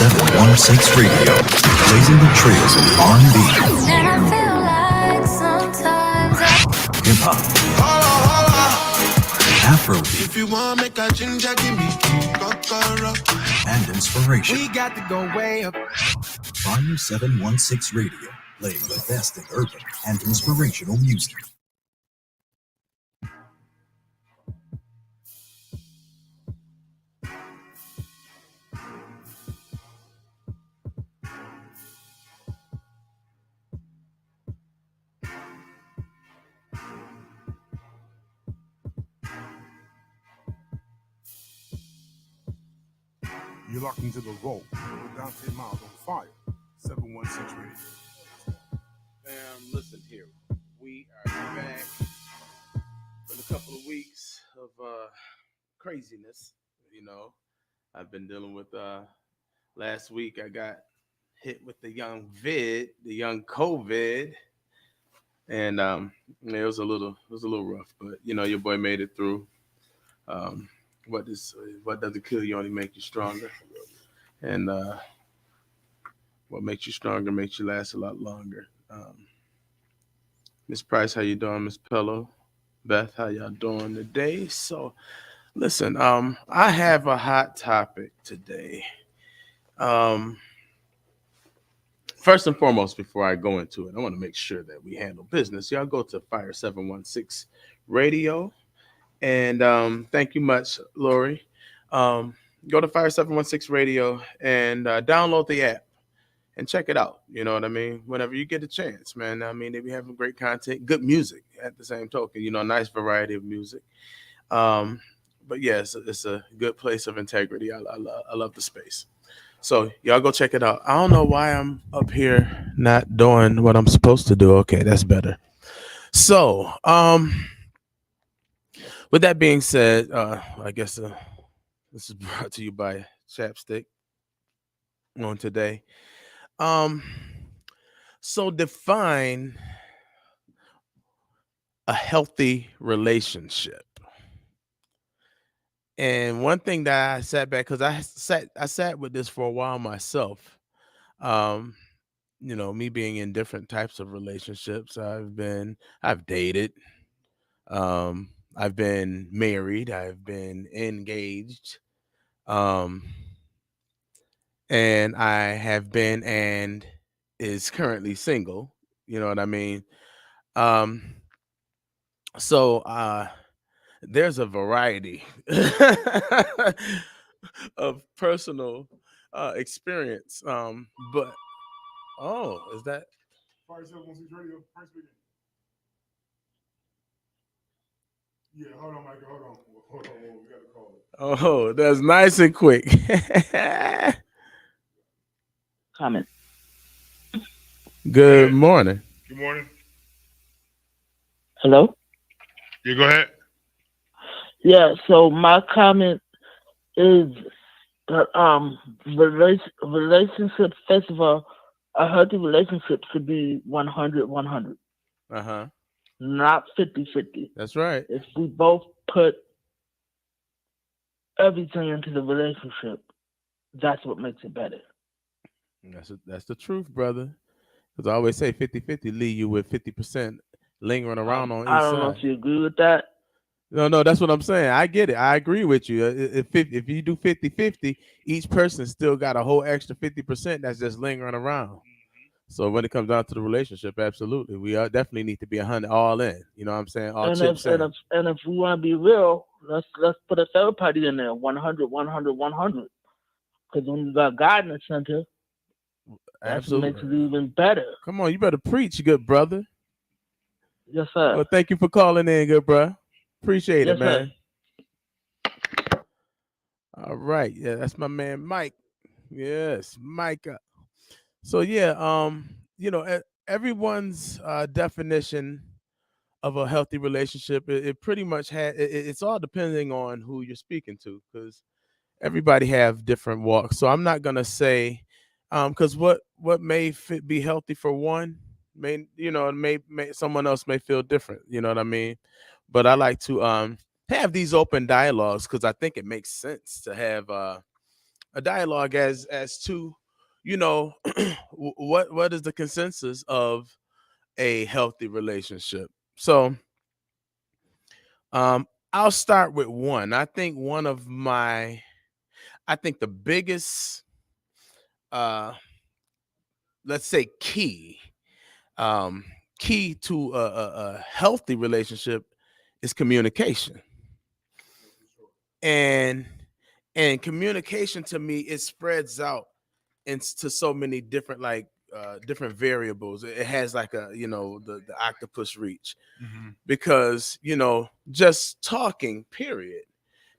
716 Radio, blazing the trails of R&B, And I feel like sometimes hip hop, Afrobeat, If you want make a ginger, give me kokoro. and inspiration. We got to go way up. Fire 716 Radio, playing the best in urban and inspirational music. You're locked into the vault with Donta Myles on fire. 716 Radio. Listen here. We are back with a couple of weeks of craziness. You know, I've been dealing with last week I got hit with the young COVID. And it was a little rough, but you know, your boy made it through. What doesn't kill you only make you stronger, and what makes you stronger makes you last a lot longer. Miss Price, how you doing? Miss Pello, Beth, how y'all doing today? So, listen, I have a hot topic today. First and foremost, before I go into it, I want to make sure that we handle business. Y'all go to Fire 716 Radio. And thank you much, Lori. Go to Fire 716 Radio and download the app and check it out. You know what I mean? Whenever you get a chance, man. I mean, they be having great content, good music at the same token, you know, a nice variety of music. But yeah, it's a good place of integrity. I love the space. So y'all go check it out. I don't know why I'm up here not doing what I'm supposed to do. Okay, that's better. So, with that being said, I guess this is brought to you by Chapstick on today. So define a healthy relationship. And one thing that I sat back, because I sat with this for a while myself. You know, me being in different types of relationships. I've dated. I've been married. I've been engaged. And I have been and is currently single. You know what I mean? So there's a variety of personal experience. But is that Fire 716 Radio. First begin. Yeah, hold on, Michael. Hold on. We got to call it. Oh, that's nice and quick. Comment. Good morning. Good morning. Hello? Yeah, go ahead. Yeah, so my comment is that relationship, first of all, a healthy relationship should be 100-100. Uh-huh. Not 50-50. That's right. If we both put everything into the relationship, that's what makes it better. That's the truth, brother. Because I always say 50-50 leave you with 50% lingering around on each side. I don't know if you agree with that. No, that's what I'm saying. I get it. I agree with you. If you do 50-50, each person still got a whole extra 50% that's just lingering around. So when it comes down to the relationship, absolutely, we definitely need to be 100 all in. You know what I'm saying? All chips in. And if we want to be real, let's put a third party in there, 100. Because when you got God in the center, that makes it even better. Come on, you better preach, good brother. Yes, sir. Well, thank you for calling in, good bro. Appreciate it, man. Sir. All right, yeah, that's my man Mike. Yes, Micah. So yeah, you know, everyone's definition of a healthy relationship, it pretty much it's all depending on who you're speaking to, because everybody have different walks. So I'm not gonna say, because what may be healthy for one may someone else may feel different. You know what I mean? But I like to have these open dialogues because I think it makes sense to have as to, what is the consensus of a healthy relationship. So I'll start with one. I think the biggest, let's say, um, key to a healthy relationship is communication. And communication, to me, it spreads out into so many different, like, different variables. It has like the octopus reach, because just talking, period.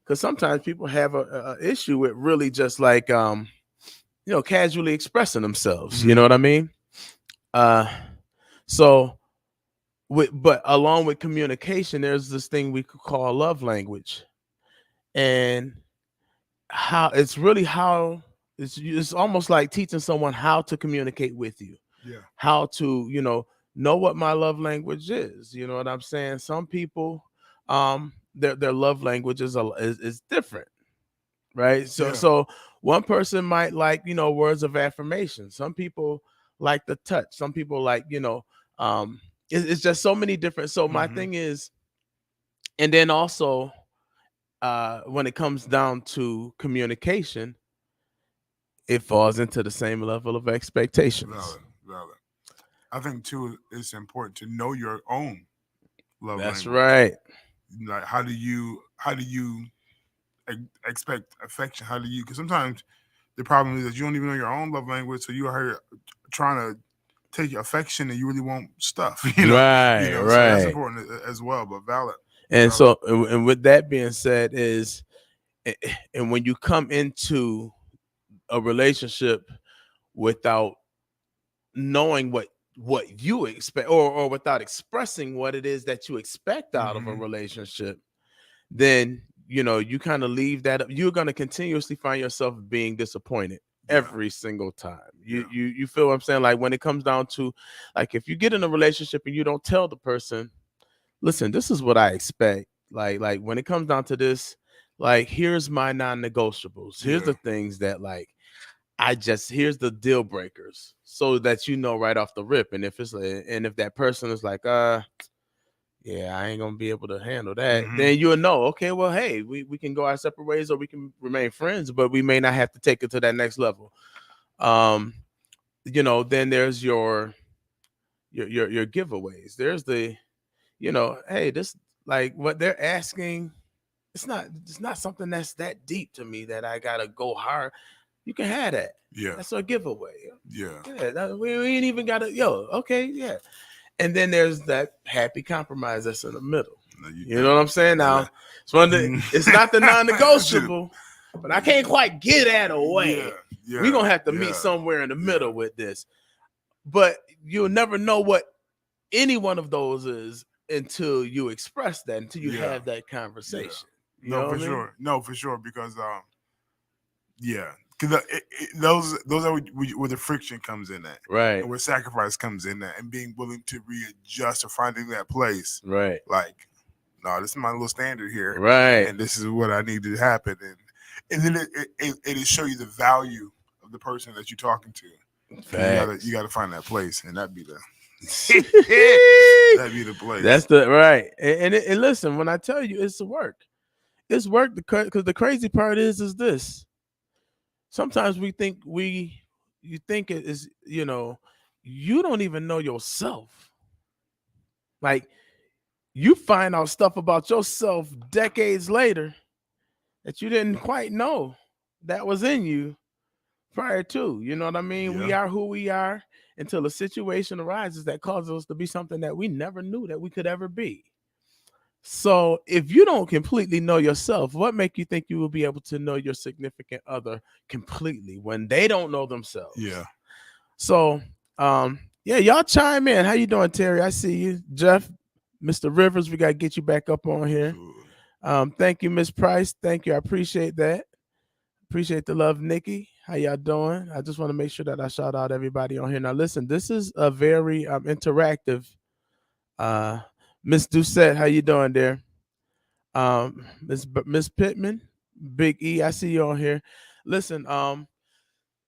Because sometimes people have a issue with really just like casually expressing themselves. You know what I mean? So but along with communication, there's this thing we could call love language. And it's almost like teaching someone how to communicate with you. How to know what my love language is. You know what I'm saying? Some people, their love language is different, right? So one person might like words of affirmation. Some people like the touch. Some people like it's just so many different. So my thing is, and then also, when it comes down to communication, it falls into the same level of expectations. Valid. I think too, it's important to know your own love language. That's right. Like, how do you expect affection? How do you? Because sometimes the problem is that you don't even know your own love language, so you are here trying to take your affection and you really want stuff. Right. So that's important as well. But valid. And so, and with that being said, and when you come into a relationship without knowing what you expect, or without expressing what it is that you expect out of a relationship, then you kind of leave that up. You're going to continuously find yourself being disappointed every single time. You feel what I'm saying? Like, when it comes down to, like, if you get in a relationship and you don't tell the person, listen, this is what I expect. Like when it comes down to this, like, here's my non-negotiables. Here's the things that, like, here's the deal breakers, so that right off the rip. And if that person is like, yeah, I ain't gonna be able to handle that, then you'll know, okay, well, hey, we can go our separate ways, or we can remain friends, but we may not have to take it to that next level. Then there's your giveaways. There's the, hey, this, like, what they're asking, it's not something that's that deep to me that I gotta go hard. You can have that. Yeah. That's a giveaway. Yeah. We ain't even gotta, okay, yeah. And then there's that happy compromise that's in the middle. You know what I'm saying? Now, it's not the non-negotiable, but I can't quite get that away. We're gonna have to meet somewhere in the middle with this. But you'll never know what any one of those is until you express that, until you have that conversation. No, for sure. No, for sure. Because because those are where the friction comes in at, right? And where sacrifice comes in at, and being willing to readjust or finding that place, right? Like, no, this is my little standard here, right? And this is what I need to happen, and then it show you the value of the person that you're talking to. You got to find that place, and that'd be the that'd be the place. That's the right. And listen, when I tell you it's work, because the crazy part is this. Sometimes you think it is, you don't even know yourself. Like, you find out stuff about yourself decades later that you didn't quite know that was in you prior to. You know what I mean? We are who we are until a situation arises that causes us to be something that we never knew that we could ever be. So if you don't completely know yourself, what make you think you will be able to know your significant other completely when they don't know themselves? Yeah. So, y'all chime in. How you doing, Terry? I see you. Jeff, Mr. Rivers, we got to get you back up on here. Thank you, Miss Price. Thank you. I appreciate that. Appreciate the love, Nikki. How y'all doing? I just want to make sure that I shout out everybody on here. Now, listen, this is a very interactive Miss Doucette, how you doing there? Miss Pittman, Big E, I see you on here. Listen,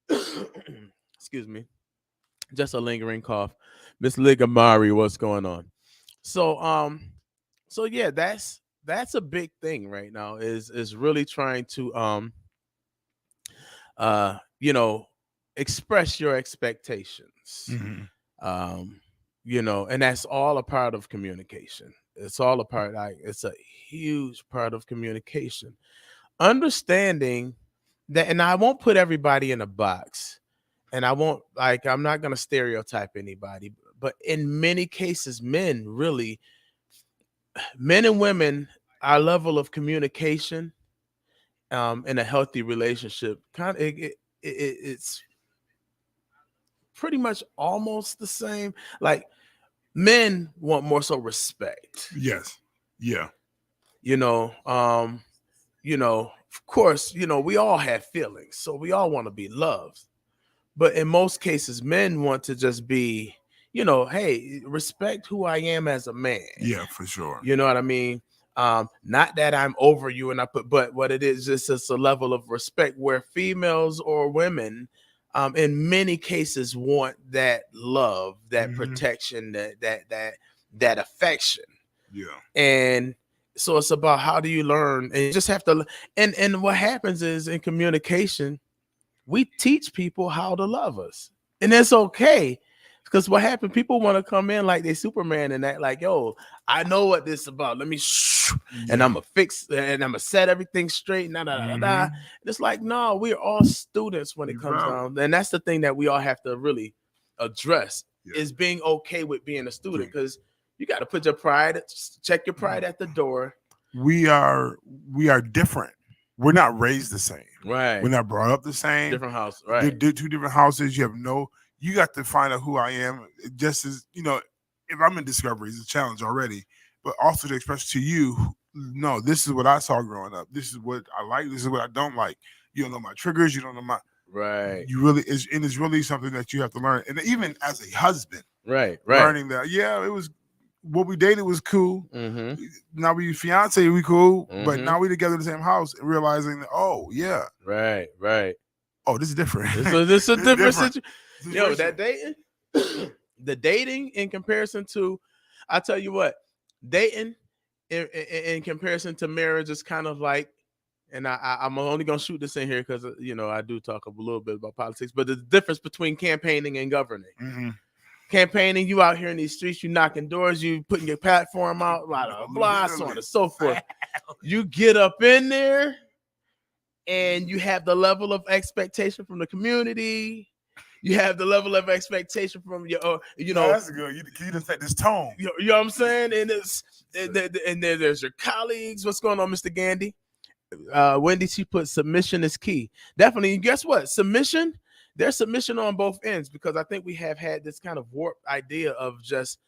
excuse me, just a lingering cough. Miss Ligamari, what's going on? So yeah, that's a big thing right now. Is really trying to you know, express your expectations. Mm-hmm. You know, and that's all a part of communication. It's all a part, like it's a huge part of communication. Understanding that, and I won't put everybody in a box, and I won't, like, I'm not gonna stereotype anybody, but in many cases, men and women, our level of communication in a healthy relationship kind of it's pretty much almost the same. Like, men want more so respect. Yes. Yeah. You know, of course, we all have feelings, so we all want to be loved. But in most cases, men want to just be, hey, respect who I am as a man. Yeah, for sure. You know what I mean? Not that I'm over you, but what it is, it's a level of respect where females or women, in many cases, want that love, that protection, that affection. Yeah. And so it's about, how do you learn? And you just have to. And what happens is, in communication, we teach people how to love us, and it's okay. Because what happened, people want to come in like they Superman and act like, yo, I know what this is about. Let me, and I'm going to fix, and I'm going to set everything straight. And it's like, no, we're all students when it comes down. And that's the thing that we all have to really address, is being okay with being a student. Because you got to put your pride, check your pride at the door. We are different. We're not raised the same. Right. We're not brought up the same. Different house. Right. They're two different houses. You got to find out who I am. Just as, if I'm in discovery, it's a challenge already, but also to express to you, no, this is what I saw growing up. This is what I like. This is what I don't like. You don't know my triggers. You don't know my, right. It's really something that you have to learn. And even as a husband, right. learning that, it was, what we dated was cool. Mm-hmm. Now we fiance, we cool, but now we together in the same house, and realizing that, oh yeah, right. Oh, this is different. This is a different situation. Yo, that dating, the dating in comparison to, I tell you what, dating in comparison to marriage is kind of like, and I'm only gonna shoot this in here because I do talk a little bit about politics, but the difference between campaigning and governing. Mm-hmm. Campaigning, you out here in these streets, you knocking doors, you putting your platform out, blah, blah, so on and so forth. You get up in there, and you have the level of expectation from the community. You have the level of expectation from your, No, that's good. You just set this tone. You know what I'm saying? And there's your colleagues. What's going on, Mr. Gandy? Wendy, she put submission is key. Definitely. And guess what? There's submission on both ends, because I think we have had this kind of warped idea of just,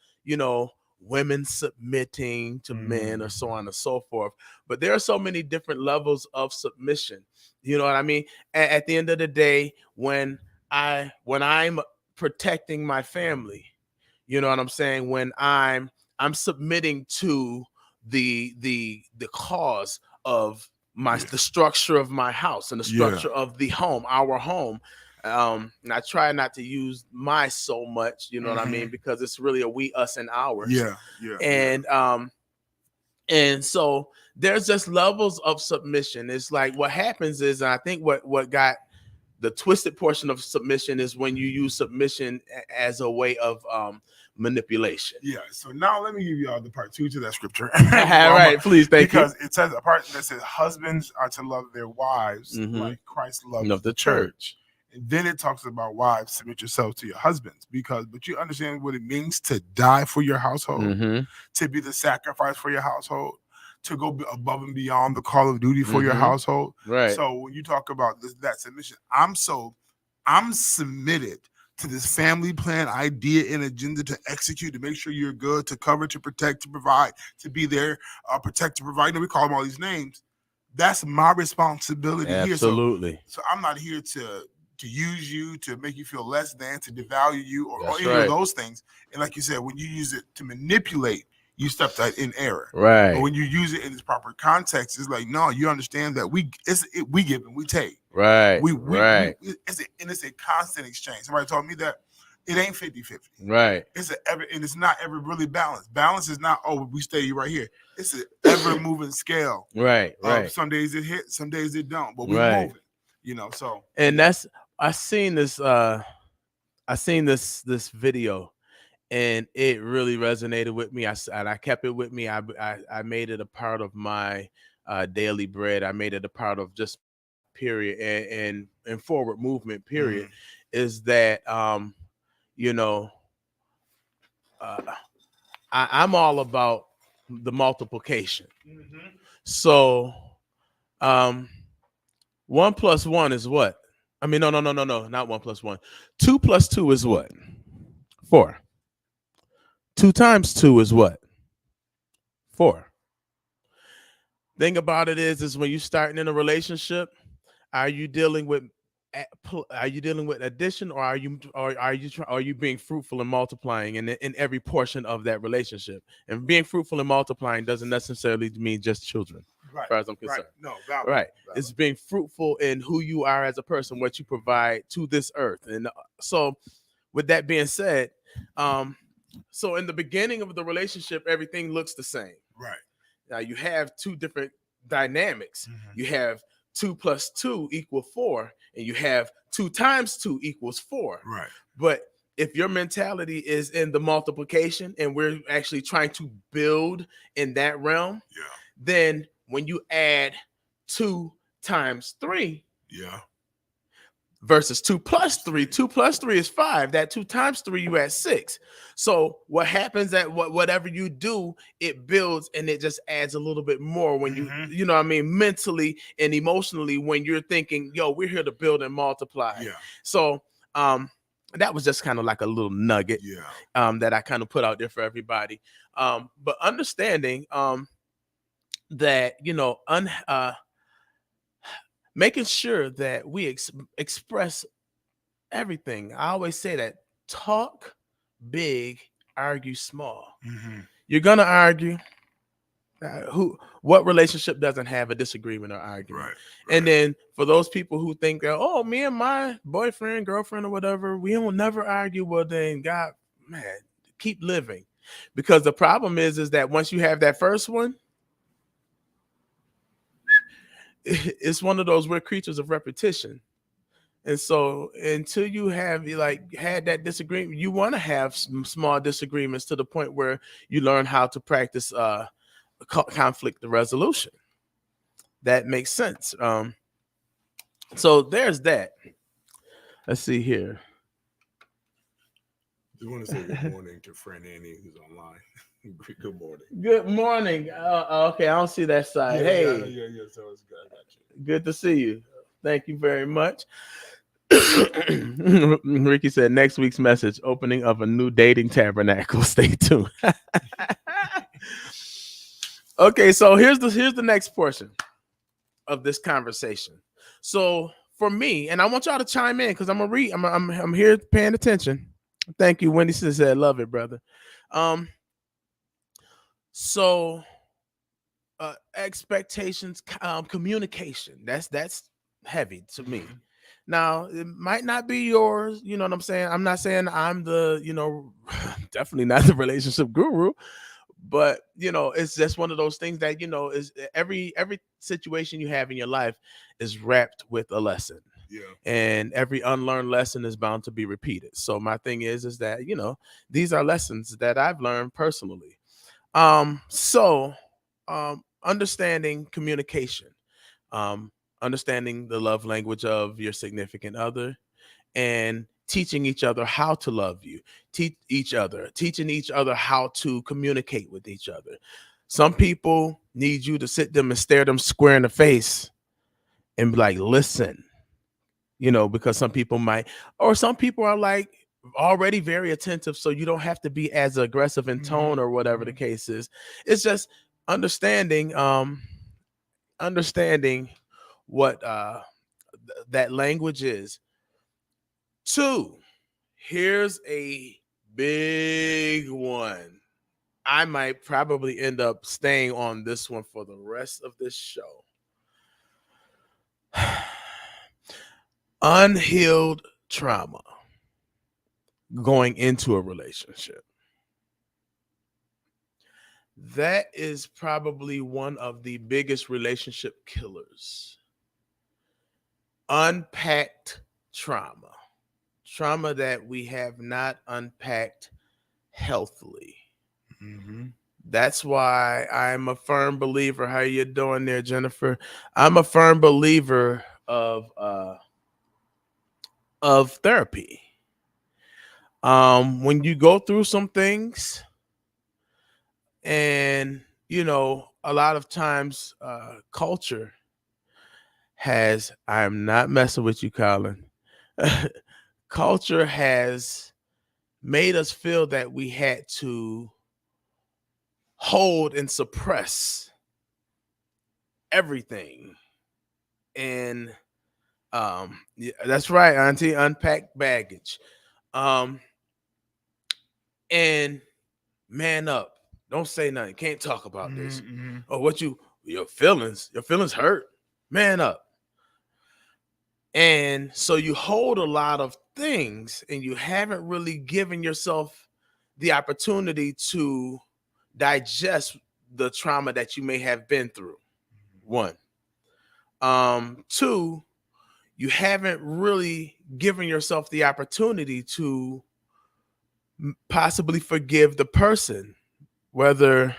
women submitting to men or so on and so forth. But there are so many different levels of submission. You know what I mean? At the end of the day, when I'm protecting my family, you know what I'm saying? When I'm submitting to the cause of the structure of my house and the structure of the home, our home. And I try not to use my so much, you know what I mean? Because it's really a we, us, and ours. Yeah. And so there's just levels of submission. It's like, what happens is, and I think what got the twisted portion of submission is when you use submission as a way of manipulation. Yeah. So now let me give you all the part 2 to that scripture. All right, please, thank you. Because it says a part that says husbands are to love their wives like Christ loved the church. And then it talks about wives, submit yourselves to your husbands, but you understand what it means to die for your household, to be the sacrifice for your household, to go above and beyond the call of duty for your household. Right. So when you talk about that submission, I'm submitted to this family plan, idea, and agenda to execute, to make sure you're good, to cover, to protect, to provide, to be there, protect, to provide. We call them all these names. That's my responsibility here. Absolutely. So I'm not here to use you, to make you feel less than, to devalue you, or any of those things. And like you said, when you use it to manipulate, you step that in error. Right. But when you use it in its proper context, it's like, no, you understand that we give and we take. Right. It's a constant exchange. Somebody told me that it ain't 50-50. Right. It's not ever really balanced. Balance is not, we stay right here. It's an ever moving scale. Right. Some days it hits, some days it don't, but we're moving. So. And I seen this video, and it really resonated with me. I kept it with me. I made it a part of my daily bread. I made it a part of just period and forward movement period. Is that I'm all about the multiplication. So 1 + 1 is what? I mean, no, not 1 + 1. 2 + 2 is what? 4. 2 times 2 is what? 4. Thing about it is when you're starting in a relationship, are you dealing with addition, or are you being fruitful and multiplying in every portion of that relationship? And being fruitful and multiplying doesn't necessarily mean just children, as far as I'm concerned. Valid. It's being fruitful in who you are as a person, what you provide to this earth. And so, with that being said, so in the beginning of the relationship, everything looks the same. Right. Now you have two different dynamics. You have 2 + 2 = 4, and you have 2 times 2 = 4. Right. But if your mentality is in the multiplication, and we're actually trying to build in that realm, then when you add 2 times 3, versus 2 + 3, 2 + 3 is 5. That 2 times 3, you add 6. So what happens at whatever you do, it builds, and it just adds a little bit more when you know what I mean, mentally and emotionally, when you're thinking, yo, we're here to build and multiply. So that was just kind of like a little nugget that I kind of put out there for everybody. But understanding that, making sure that we express everything. I always say that: talk big, argue small. You're gonna argue. What relationship doesn't have a disagreement or argument? Right. And then for those people who think that, oh, me and my boyfriend, girlfriend, or whatever, we will never argue. Well, then God, man, keep living, because the problem is that once you have that first one, it's one of those, we're creatures of repetition. And so until you have had that disagreement, you want to have some small disagreements to the point where you learn how to practice conflict resolution. That makes sense. So there's that. Let's see here. I want to say good morning to friend Annie, who's online. Good morning. Good morning. Okay, I don't see that side. Yeah, hey. So it's good. I got you. Good to see you. Thank you very much. Ricky said next week's message: opening of a new dating tabernacle. Stay tuned. Okay, so here's the next portion of this conversation. So for me, and I want y'all to chime in, because I'm here paying attention. Thank you, Wendy said, love it, brother. So expectations, communication, that's heavy to me. Now, it might not be yours, you know what I'm saying? I'm not saying I'm the, definitely not the relationship guru, but it's just one of those things that, is every situation you have in your life is wrapped with a lesson. Yeah. And every unlearned lesson is bound to be repeated. So my thing is that, these are lessons that I've learned personally. Understanding communication, understanding the love language of your significant other, and teaching each other how to love you, teaching each other how to communicate with each other. Some people need you to sit them and stare them square in the face and be like, listen, because some people are like already very attentive, so you don't have to be as aggressive in tone or whatever the case is. It's just understanding what that language is. 2, here's a big one. I might probably end up staying on this one for the rest of this show. Unhealed trauma going into a relationship. That is probably one of the biggest relationship killers. Unpacked trauma. Trauma that we have not unpacked healthily. Mm-hmm. That's why I'm a firm believer. How you doing there, Jennifer? I'm a firm believer of therapy. When you go through some things, and a lot of times culture has, I'm not messing with you, Colin. Culture has made us feel that we had to hold and suppress everything. And yeah, that's right, Auntie, unpack baggage. And man up. Don't say nothing. Can't talk about this. Mm-hmm. Oh, your feelings hurt. Man up. And so you hold a lot of things and you haven't really given yourself the opportunity to digest the trauma that you may have been through. One. Two, you haven't really given yourself the opportunity to possibly forgive the person, whether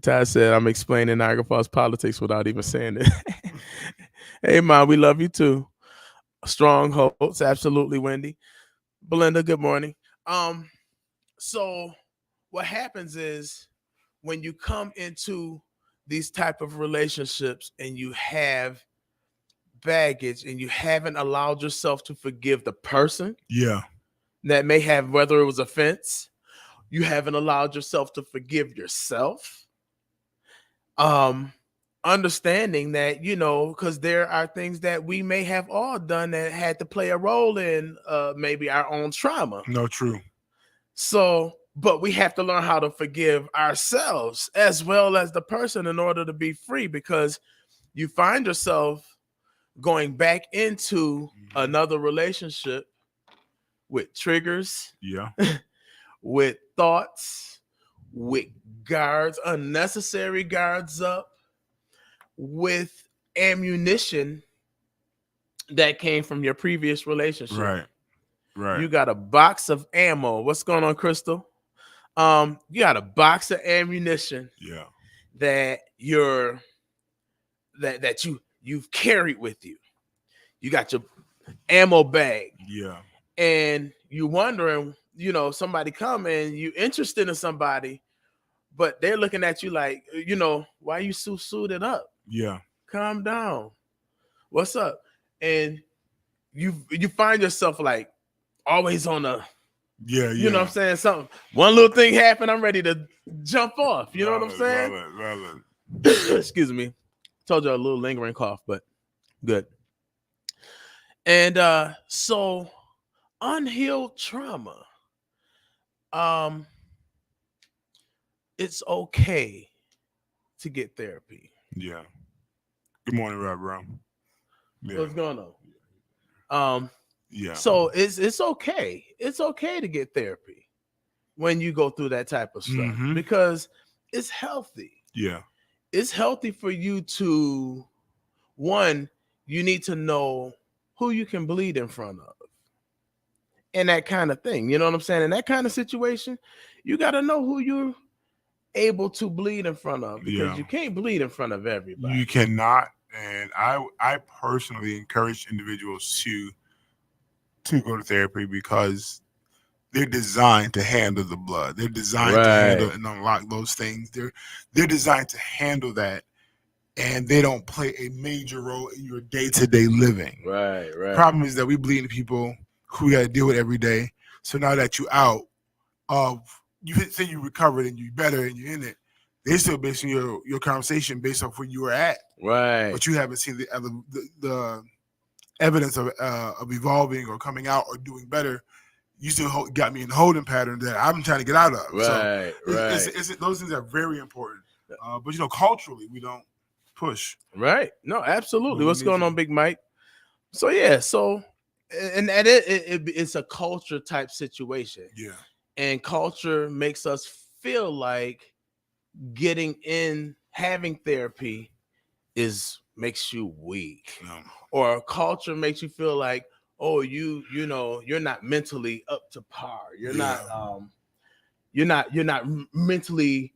Ty said, I'm explaining Niagara Falls politics without even saying it. Hey, Mom, we love you too. Strong hopes. Absolutely, Wendy. Belinda, good morning. So what happens is when you come into these type of relationships and you have baggage and you haven't allowed yourself to forgive the person that may have, whether it was offense, you haven't allowed yourself to forgive yourself. Understanding that, because there are things that we may have all done that had to play a role in maybe our own trauma. No, true. So, but we have to learn how to forgive ourselves as well as the person in order to be free, because you find yourself going back into another relationship with triggers, with thoughts, with guards, unnecessary guards up, with ammunition that came from your previous relationship. Right. You got a box of ammo. What's going on, Crystal? You got a box of ammunition. That you've carried with you. You got your ammo bag. And you wondering, somebody come and you interested in somebody, but they're looking at you like, why are you so suited up? Calm down. What's up? And you find yourself like always on a, you know what I'm saying? Something, one little thing happened, I'm ready to jump off. You know what I'm saying? Excuse me. Told you a little lingering cough, but good. And so unhealed trauma. It's okay to get therapy. Good morning, Rob Brown. What's going on? So it's okay. It's okay to get therapy when you go through that type of stuff, because it's healthy. It's healthy for you to, one, you need to know who you can bleed in front of and that kind of thing. You know what I'm saying? In that kind of situation, you got to know who you're able to bleed in front of, because you can't bleed in front of everybody. You cannot. And I personally encourage individuals to go to therapy because they're designed to handle the blood. They're designed to handle and unlock those things. They're designed to handle that, and they don't play a major role in your day-to-day living. Right. The problem is that we bleed into people who we got to deal with every day. So now that you're out you say you recovered and you're better and you're in it, they're still basing your conversation based off where you were at. Right. But you haven't seen the evidence of evolving or coming out or doing better. You still got me in the holding pattern that I'm trying to get out of. Right. So those things are very important. But culturally, we don't push. Right. No, absolutely. What's going on, Big Mike? So yeah, and it's a culture type situation. Yeah. And culture makes us feel like having therapy makes you weak. No. Or culture makes you feel like, oh, you're not mentally up to par. You're not mentally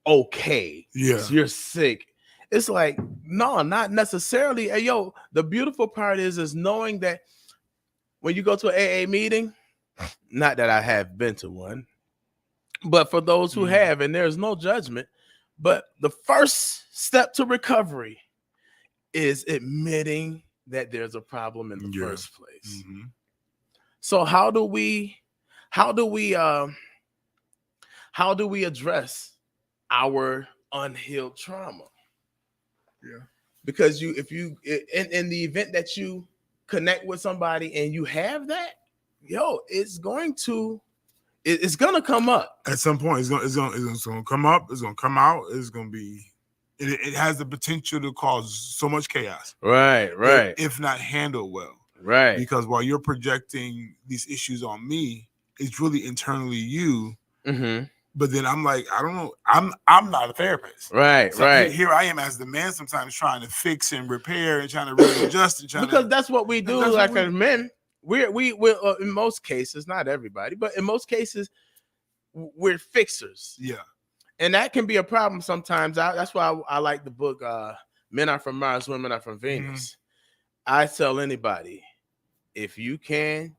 okay. Yeah. So you're sick. It's like, no, not necessarily. Hey, yo, the beautiful part is knowing that when you go to an AA meeting, not that I have been to one, but for those who have, and there's no judgment, but the first step to recovery is admitting that there's a problem in the first place. Mm-hmm. So how do we address our unhealed trauma? Yeah. Because if you in the event that you connect with somebody and you have that, it's gonna come up at some point. It's gonna come up. It's gonna come out. It's gonna be. It has the potential to cause so much chaos. Right. If not handled well. Right. Because while you're projecting these issues on me, it's really internally you. Mm-hmm. But then I'm like, I don't know. I'm not a therapist. Right. So here I am as the man, sometimes trying to fix and repair and trying to readjust and because that's what we do. Like as men, we in most cases, not everybody, but in most cases, we're fixers. Yeah. And that can be a problem sometimes. That's why I like the book Men Are From Mars, Women Are From Venus. Mm-hmm. I tell anybody, if you can,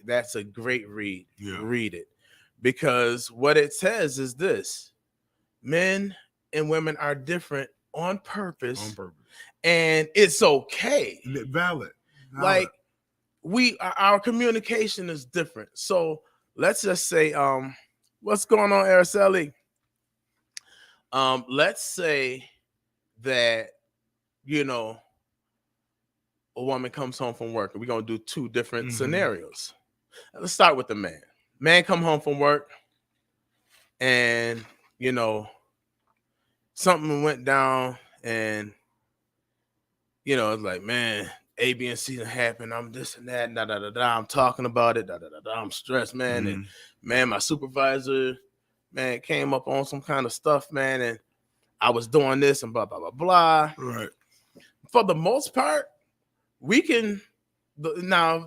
that's a great read. Yeah. Read it. Because what it says is this: men and women are different on purpose. And it's okay. Valid. Like our communication is different. So let's just say, what's going on, Araceli? Let's say that, a woman comes home from work, and we're going to do two different scenarios. Let's start with the man. Man come home from work, and, something went down, and, it's like, man, A, B, and C happened. I'm this and that, I'm talking about it, I'm stressed, man. And, man, my supervisor, man, came up on some kind of stuff, man, and I was doing this and blah, blah, blah, blah. Right. For the most part, the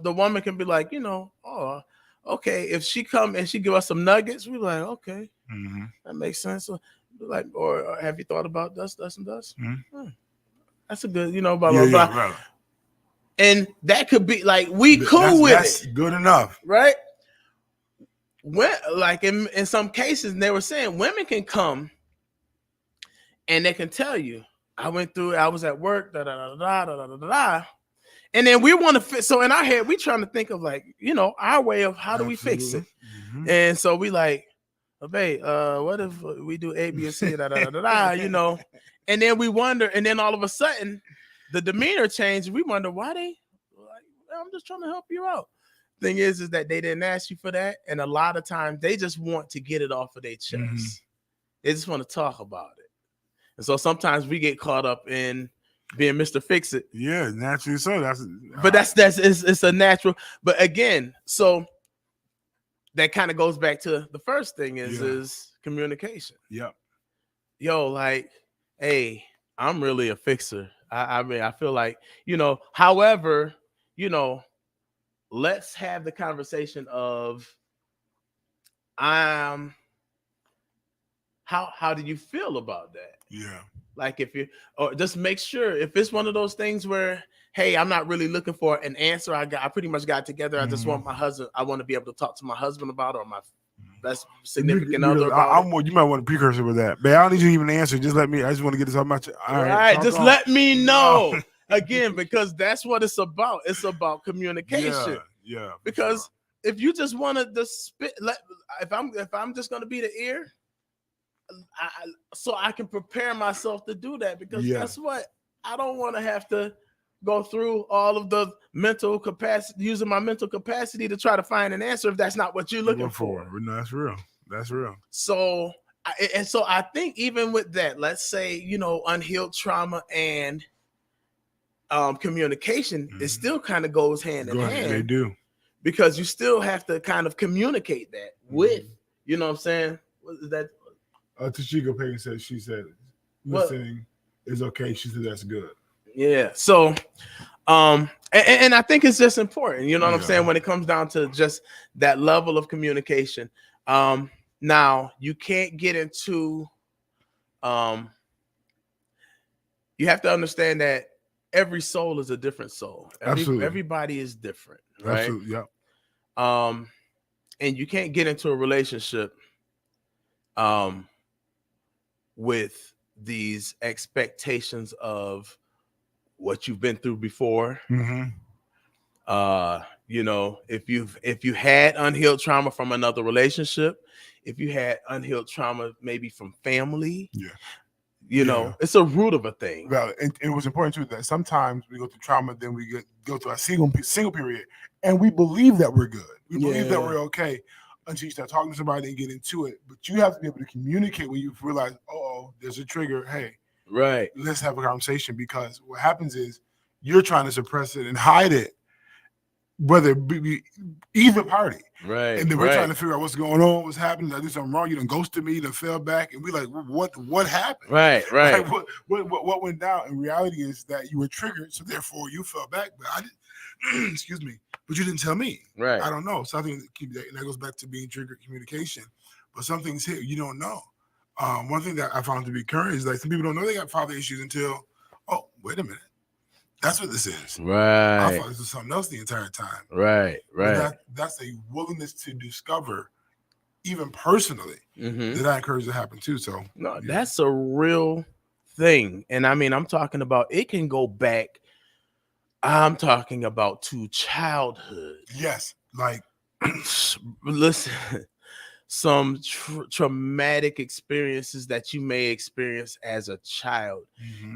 woman can be like, oh, okay. If she come and she give us some nuggets, we're like, okay, that makes sense. So, like, or have you thought about this, and this? That's a good, blah, blah, blah. Right. And that could be like, that's good enough. Right? When, like in some cases, they were saying women can come and they can tell you, I was at work, and then we want to fit. So in our head, we trying to think of like, our way of how do we fix it. And so we like, oh, babe, what if we do A, B, and C, and then we wonder, and then all of a sudden the demeanor changed. We wonder why they like, I'm just trying to help you out. Thing is that they didn't ask you for that, and a lot of times they just want to get it off of their chest. They just want to talk about it, and so sometimes we get caught up in being Mr. Fix It. Yeah, naturally so. It's a natural. But again, so that kind of goes back to the first thing is communication. Yep. Like, hey, I'm really a fixer. I mean, I feel like, however, let's have the conversation of how do you feel about that? Yeah. Like or just make sure if it's one of those things where, hey, I'm not really looking for an answer. I pretty much got it together. I just want my husband. I want to be able to talk to my husband about it, or my best significant other. You might want a precursor with that, but I don't need you to even answer. Just let me. I just want to get this off my chest. All right, just let me know. Again, because that's what it's about. It's about communication. Yeah. Because if you just want to spit, if I'm just going to be the ear, so I can prepare myself to do that. Because guess what? I don't want to have to go through all of the mental capacity, using my mental capacity to try to find an answer if that's not what you're looking for. No, that's real. That's real. So And so I think even with that, let's say, unhealed trauma and communication, it still kind of goes hand in hand. They do. Because you still have to kind of communicate that with, you know what I'm saying? What is that? Tashika Payne said, listening is okay. She said, that's good. Yeah. So, and I think it's just important, you know what I'm saying? When it comes down to just that level of communication. Now you can't get into, you have to understand that every soul is a different soul. Everybody is different, right? Absolutely, yeah. And you can't get into a relationship with these expectations of what you've been through before. If you had unhealed trauma from another relationship, if you had unhealed trauma maybe from family, it's a root of a thing. Well, and it was important too that sometimes we go through trauma, then we go through a single period, and we believe that we're good. We believe that we're okay until you start talking to somebody and get into it. But you have to be able to communicate when you realize, oh, there's a trigger. Hey, right, let's have a conversation, because what happens is you're trying to suppress it and hide it, whether it be either party. Right. And then we're trying to figure out what's going on, what's happening. Did I do something wrong? You done ghosted me, you done fell back, and we like, what happened? Right. Like, what went down? And reality is that you were triggered, so therefore you fell back. But I didn't. Excuse me. But you didn't tell me. Right. I don't know. So I think and that goes back to being triggered communication. But some things here you don't know. One thing that I found to be current is like some people don't know they got father issues until, oh, wait a minute. That's what this is. Right. I thought this was something else the entire time. Right. That's a willingness to discover, even personally, that I encourage to happen too. So that's a real thing. And I mean, I'm talking about it can go back. I'm talking about to childhood. Yes. Like, listen, some traumatic experiences that you may experience as a child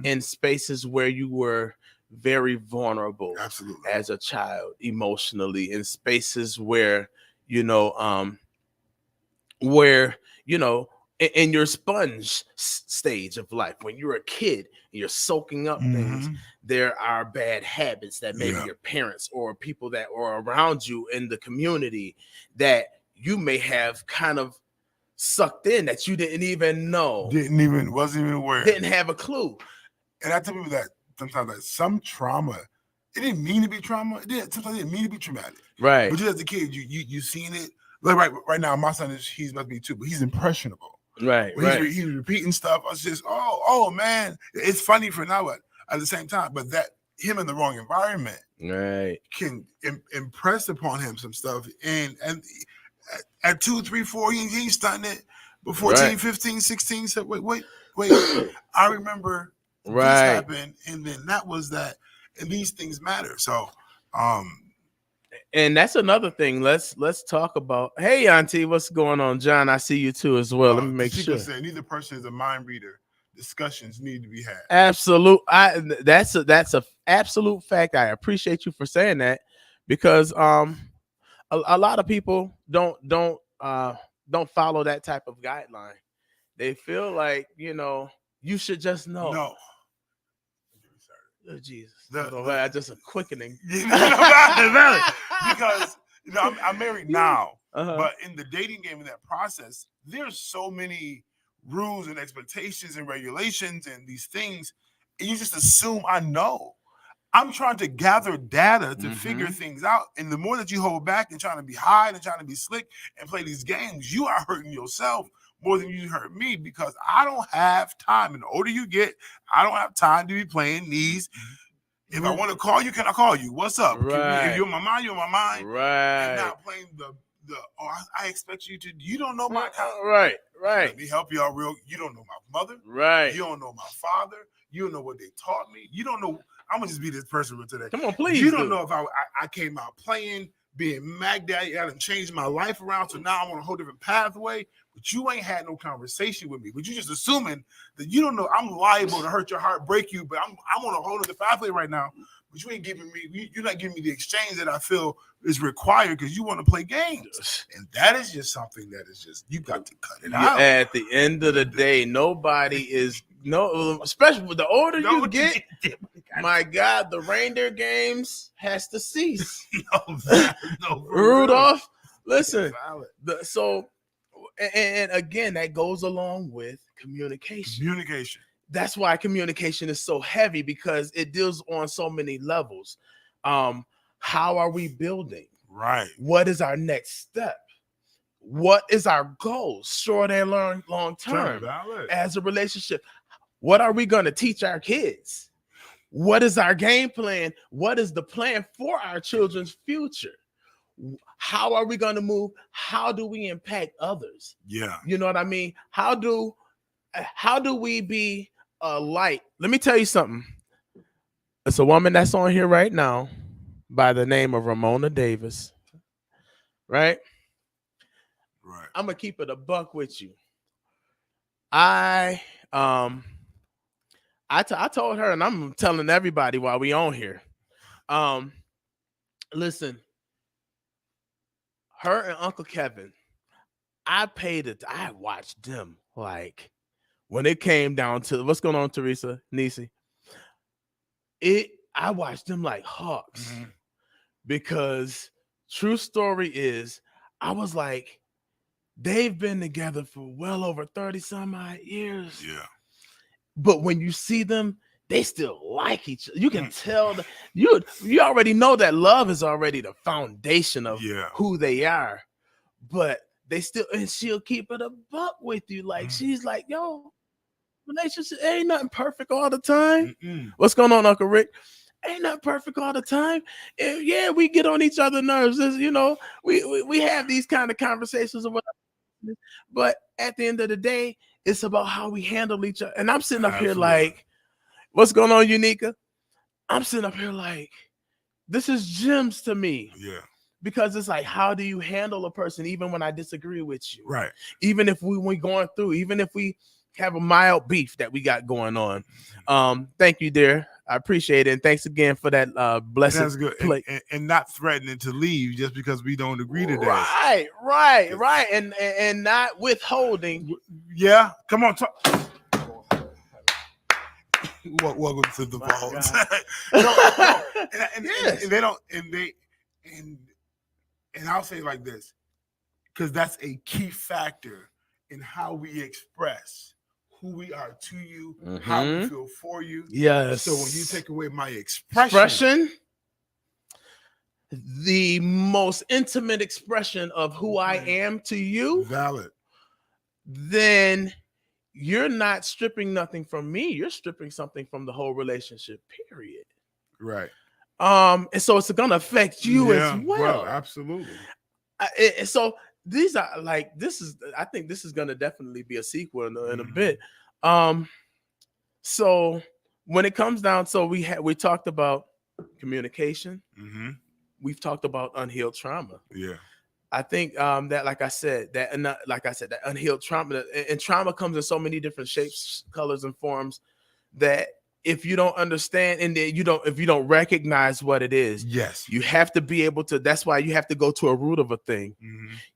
in spaces where you were very vulnerable. Absolutely. As a child, emotionally, in spaces where in your sponge stage of life, when you're a kid and you're soaking up things, there are bad habits that maybe your parents or people that are around you in the community that you may have kind of sucked in that you didn't even know. Wasn't even aware. Didn't have a clue. And I tell people that sometimes, like, some trauma, it didn't mean to be trauma. Sometimes it didn't mean to be traumatic. Right. But just as a kid, you seen it. Like right now, my son he's about to be 2, but he's impressionable. Right. He's repeating stuff. I was just, oh man, it's funny for now, but at the same time, but that him in the wrong environment, can impress upon him some stuff, and at 2, 3, 4, he ain't stunting it. But 14, 15, 16, said, wait, I remember this happened, and then that was that, and these things matter. So, and that's another thing. Let's talk about. Hey, Auntie, what's going on, John? I see you too as well. Let me make sure. Say neither person is a mind reader. Discussions need to be had. Absolute. That's a absolute fact. I appreciate you for saying that, because a lot of people don't follow that type of guideline. They feel like you should just know. No. Oh, Jesus. Just a quickening. Because I'm married now, but in the dating game, in that process, there's so many rules and expectations and regulations and these things, and you just assume I know. I'm trying to gather data to figure things out, and the more that you hold back and trying to be high and trying to be slick and play these games, you are hurting yourself more than you hurt me, because I don't have time. And the older you get, I don't have time to be playing these. If I want to call you, can I call you? What's up? If you're in my mind, you're in my mind. Right. And not playing I expect you to. You don't know my account. Right. Let me help you out real. You don't know my mother. Right. You don't know my father. You don't know what they taught me. You don't know. I'm gonna just be this person for today. Come on, please. You don't know if I came out playing, being Mag Daddy. I done changed my life around, so now I'm on a whole different pathway. But you ain't had no conversation with me. But you just assuming that you don't know I'm liable to hurt your heart, break you. But I'm on a whole other pathway right now but you ain't giving me. You're not giving me the exchange that I feel is required because you want to play games, and that is just something that is just you got to cut it out. At the end of the day, nobody is especially with the older you get. My God, the reindeer games has to cease. Rudolph, listen. And again, that goes along with communication. That's why communication is so heavy, because it deals on so many levels. How are we building? Right. What is our next step? What is our goal, short and long term, as a relationship? What are we going to teach our kids? What is our game plan? What is the plan for our children's future? How are we going to move? How do we impact others? Yeah. You know what I mean? How do we be a light? Let me tell you something. It's a woman that's on here right now by the name of Ramona Davis. Right? Right. I'm going to keep it a buck with you. I told her, and I'm telling everybody while we on here, listen, her and Uncle Kevin, I watched them, like, when it came down to what's going on, Teresa, Nisi, I watched them like hawks, because true story is, I was like, they've been together for well over 30 some odd years. Yeah. But when you see them, they still like each other. You can tell that you already know that love is already the foundation of who they are. But they still, and she'll keep it a buck with you. Like, she's like, yo, relationship ain't nothing perfect all the time. What's going on, Uncle Rick? Ain't nothing perfect all the time. And yeah, we get on each other's nerves. You know, we have these kind of conversations or whatever. But at the end of the day, it's about how we handle each other. And I'm sitting up here like, what's going on, Unica? I'm sitting up here like, this is gems to me. Yeah. Because it's like, how do you handle a person even when I disagree with you? Right. Even if we're going through, even if we have a mild beef that we got going on. Thank you, dear. I appreciate it. And thanks again for that blessed That's good. And not threatening to leave just because we don't agree today. Right. And not withholding. Yeah. Come on. Talk. Welcome to the vault. And I'll say it like this, because that's a key factor in how we express who we are to you, how we feel for you. Yes. So when you take away my expression, the most intimate expression of who I am to you, valid, then you're not stripping nothing from me. You're stripping something from the whole relationship, period. Right. And so it's going to affect you as well. Absolutely. So these are like, I think this is going to definitely be a sequel in a bit. So when it comes down, so we talked about communication. We've talked about unhealed trauma. Yeah. I think that, like I said, that unhealed trauma, and trauma comes in so many different shapes, colors, and forms, that if you don't understand and if you don't recognize what it is, yes, you have to be able to. That's why you have to go to a root of a thing.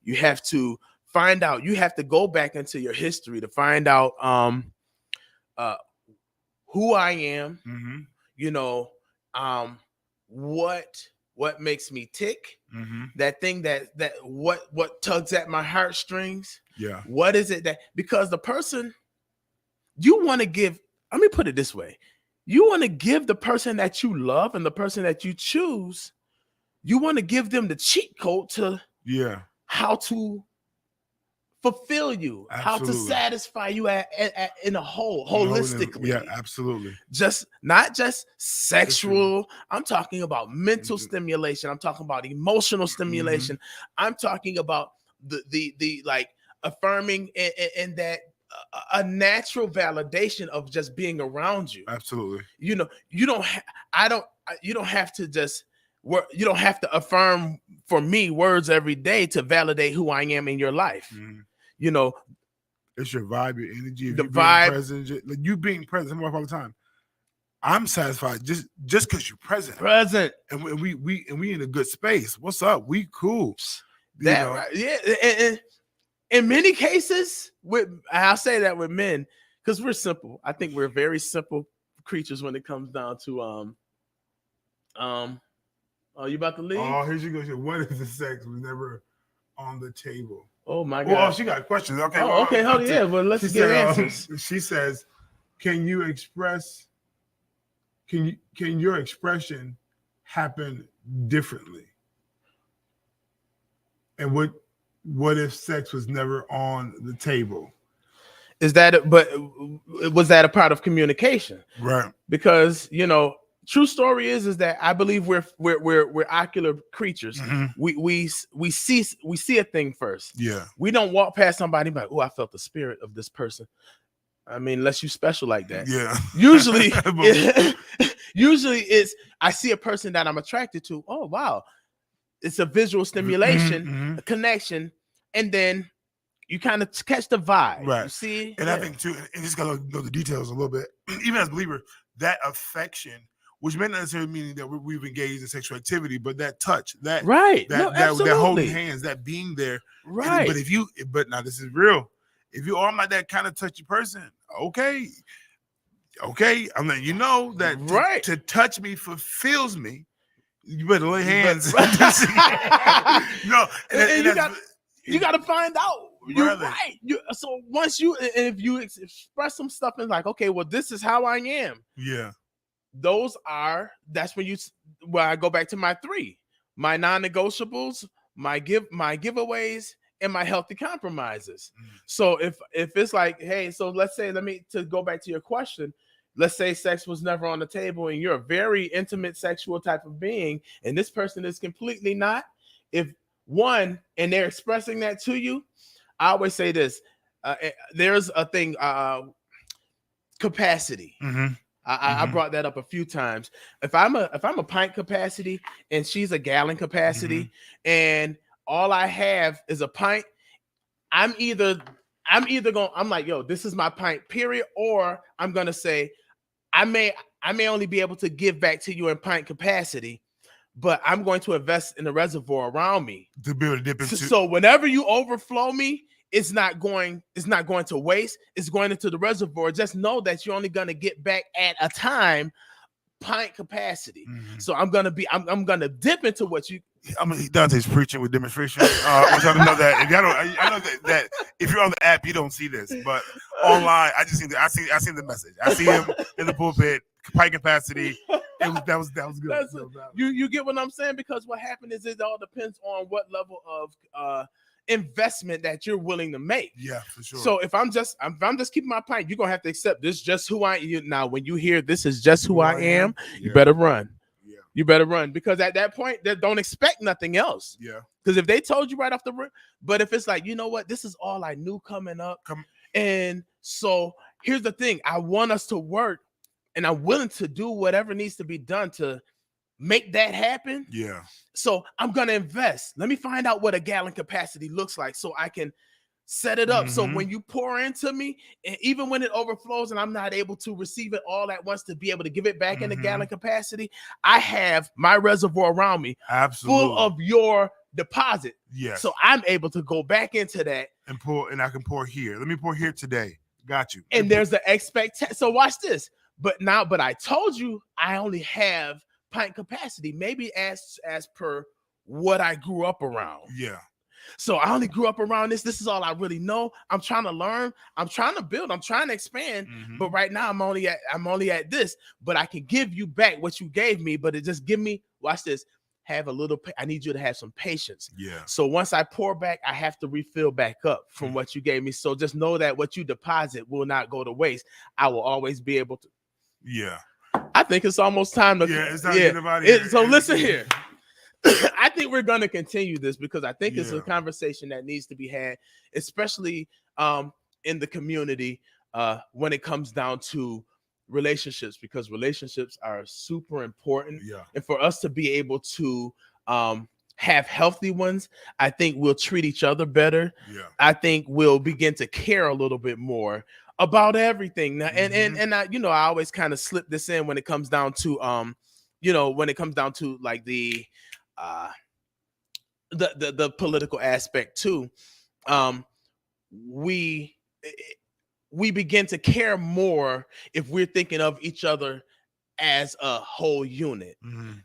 You have to find out. You have to go back into your history to find out who I am. You know, what makes me tick. That thing that what tugs at my heartstrings. Yeah. What is it that, because the person you want to give, let me put it this way. You want to give the person that you love and the person that you choose, you want to give them the cheat code to how to fulfill you, how to satisfy you in a whole, holistically. Yeah, absolutely. Not just sexual. I'm talking about mental stimulation. I'm talking about emotional stimulation. I'm talking about the like affirming and that a natural validation of just being around you. Absolutely. You know, you don't have to just work. You don't have to affirm for me words every day to validate who I am in your life. You know, it's your vibe, your energy, the vibe. You being present all the time. I'm satisfied just because you're present. And we in a good space. What's up? We cool. That right. Yeah. And in many cases, I'll say that with men, because we're simple. I think we're very simple creatures when it comes down to oh, you about to leave? Oh, here she goes. What if the sex was never on the table? Oh my God. Oh, she got questions. Okay. Oh, okay. Hold on. Yeah, well, let's get answers. She says, can your expression happen differently? And what if sex was never on the table? Was that a part of communication? Right. Because, true story is that I believe we're ocular creatures. Mm-hmm. We see a thing first. Yeah. We don't walk past somebody like, oh, I felt the spirit of this person. I mean, unless you special like that. Yeah. Usually it's I see a person that I'm attracted to. Oh wow. It's a visual stimulation, a connection, and then you kind of catch the vibe. Right. You see? And I think too, and just gotta know the details a little bit. Even as a believer, that affection, which may not necessarily mean that we've engaged in sexual activity, but that touch, that holding hands, that being there. Right. But now this is real. If you are not that kind of touchy person, okay, I'm letting you know that to touch me fulfills me. You better lay hands. No, you got to find out. You're right. So once if you express some stuff and like, okay, well, this is how I am. Yeah. That's when I go back to my 3, my non-negotiables, my giveaways, and my healthy compromises. So if it's like, hey, so let's say, to go back to your question, let's say sex was never on the table and you're a very intimate sexual type of being and this person is completely not. If one, and they're expressing that to you, I always say this, there's a thing, capacity. Mm-hmm. I brought that up a few times. If I'm a pint capacity and she's a gallon capacity and all I have is a pint, I'm like, yo, this is my pint, period. Or I'm gonna say, I may only be able to give back to you in pint capacity, but I'm going to invest in the reservoir around me to be able to dip into. So whenever you overflow me, it's not going to waste. It's going into the reservoir. Just know that you're only going to get back at a time pint capacity. So I'm gonna dip into what you. I mean, Dante's preaching with demonstration. I want y'all to know that. If y'all don't, I know that if you're on the app, you don't see this, but online, I seen the message. I see him in the pulpit, pint capacity. That was good. You get what I'm saying? Because what happened is it all depends on what level of investment that you're willing to make. Yeah, for sure. So if I'm just keeping my pint, you're gonna have to accept this just who I am. Now, when you hear this is just who I am, you better run. Yeah. You better run, because at that point, they don't expect nothing else. Yeah. Because if they told you right off the rip, but if it's like, you know what, this is all I knew coming up. And so here's the thing, I want us to work and I'm willing to do whatever needs to be done to make that happen. Yeah. So I'm going to invest. Let me find out what a gallon capacity looks like so I can set it up. So when you pour into me, and even when it overflows and I'm not able to receive it all at once to be able to give it back in a gallon capacity, I have my reservoir around me full of your deposit. Yes. So I'm able to go back into that and pour, and I can pour here. Let me pour here today. Got you. And there's the expectation. So watch this. But I told you I only have pint capacity, maybe as per what I grew up around. Yeah. So I only grew up around this. This is all I really know. I'm trying to learn. I'm trying to build. I'm trying to expand. But right now I'm only at this. But I can give you back what you gave me. But it just give me, watch this, have a little, I need you to have some patience. Yeah. So once I pour back, I have to refill back up from what you gave me. So just know that what you deposit will not go to waste. I will always be able to. Yeah. I think it's almost time to. Yeah, it's time to get out of here. So listen here. I think we're going to continue this because I think it's a conversation that needs to be had, especially in the community when it comes down to relationships, because relationships are super important. Yeah. And for us to be able to have healthy ones, I think we'll treat each other better. Yeah. I think we'll begin to care a little bit more about everything. Now, and I, I always kind of slip this in when it comes down to like the political aspect too. We begin to care more if we're thinking of each other as a whole unit.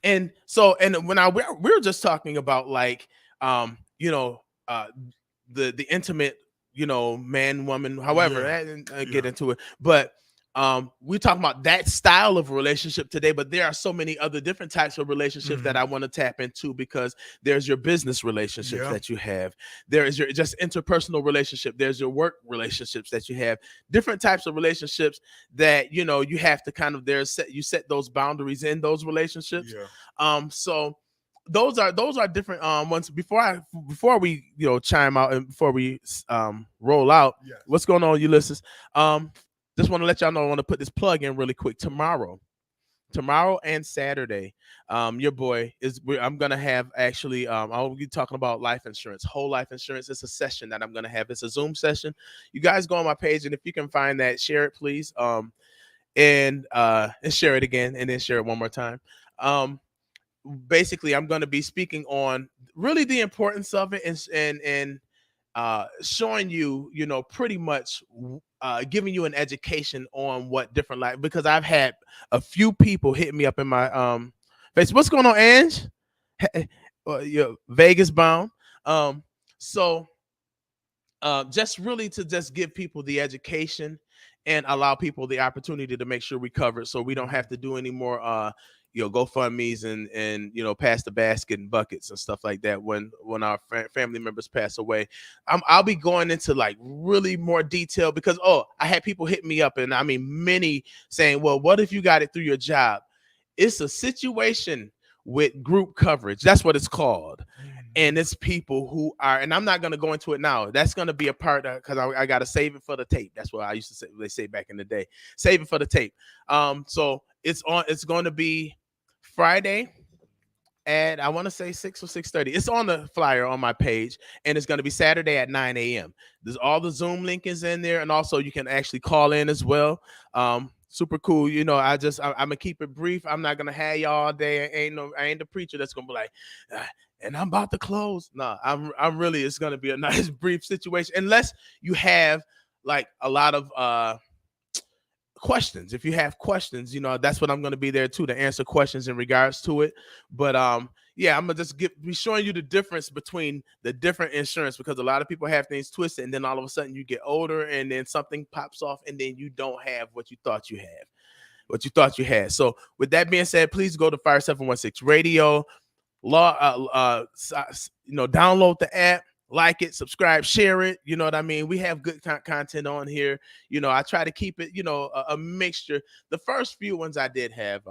And so, and when we were just talking about like the intimate, man, woman, however, get into it, but we're talking about that style of relationship today, but there are so many other different types of relationships that I want to tap into, because there's your business relationships that you have, there is your just interpersonal relationship, there's your work relationships that you have, different types of relationships that you have to kind of set those boundaries in those relationships. So those are different ones. Before we chime out and before we roll out, what's going on, Ulysses? Just want to let y'all know, I want to put this plug in really quick. Tomorrow and Saturday, your boy I'm gonna have actually I'll be talking about life insurance, whole life insurance. It's a session that I'm gonna have. It's a Zoom session. You guys go on my page, and if you can find that, share it, please. And share it again, and then share it one more time. Basically, I'm going to be speaking on really the importance of it, and showing you, pretty much giving you an education on what different life, because I've had a few people hit me up in my face. What's going on, Ange? You're Vegas bound. So just really to just give people the education and allow people the opportunity to make sure we cover it, so we don't have to do any more GoFundMe's and pass the basket and buckets and stuff like that when our family members pass away. I'll be going into like really more detail, because I had people hit me up, and I mean many saying, well, what if you got it through your job? It's a situation with group coverage. That's what it's called. And it's people who are, and I'm not going to go into it now. That's going to be a part of, because I got to save it for the tape. That's what I used to say. They say back in the day, save it for the tape. So it's going to be Friday at, I want to say 6 or 6:30. It's on the flyer on my page, and it's going to be Saturday at 9 a.m. There's all the Zoom link is in there, and also you can actually call in as well. Super cool. I'm gonna keep it brief. I'm not gonna have y'all all day. I ain't the preacher that's gonna be like, and I'm about to close. No, I'm really, it's gonna be a nice brief situation, unless you have like a lot of questions. If you have questions, that's what I'm going to be there too, to answer questions in regards to it. But I'm gonna just be showing you the difference between the different insurance, because a lot of people have things twisted, and then all of a sudden you get older, and then something pops off, and then you don't have what you thought you had. So with that being said, please go to Fire 716 Radio, download the app, like it, subscribe, share it. You know what I mean? We have good content on here. I try to keep it, a mixture. The first few ones I did have,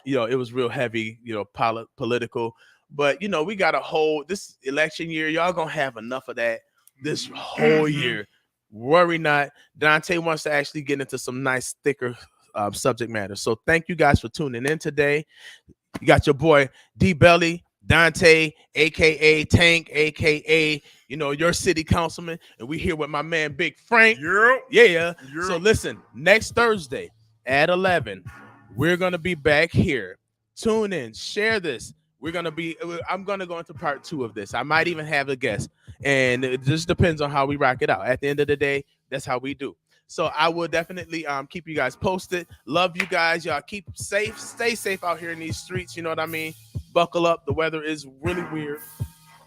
it was real heavy, political. But, we got a whole, this election year, y'all gonna have enough of that this whole year. Worry not. Dante wants to actually get into some nice, thicker subject matter. So thank you guys for tuning in today. You got your boy D Belly, Dante, aka Tank, aka your city councilman, and we here with my man Big Frank. Yeah. So listen, next Thursday at 11, we're gonna be back here. Tune in, share this. I'm gonna go into part 2 of this. I might even have a guest, and it just depends on how we rock it out. At the end of the day, that's how we do. So I will definitely keep you guys posted. Love you guys. Y'all keep safe. Stay safe out here in these streets. You know what I mean? Buckle up. The weather is really weird.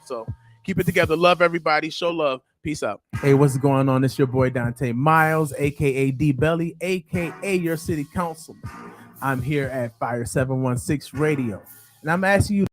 So keep it together. Love everybody. Show love. Peace out. Hey, what's going on? It's your boy Donta Myles, a.k.a. D-Belly, a.k.a. your city councilman. I'm here at Fire 716 Radio. And I'm asking you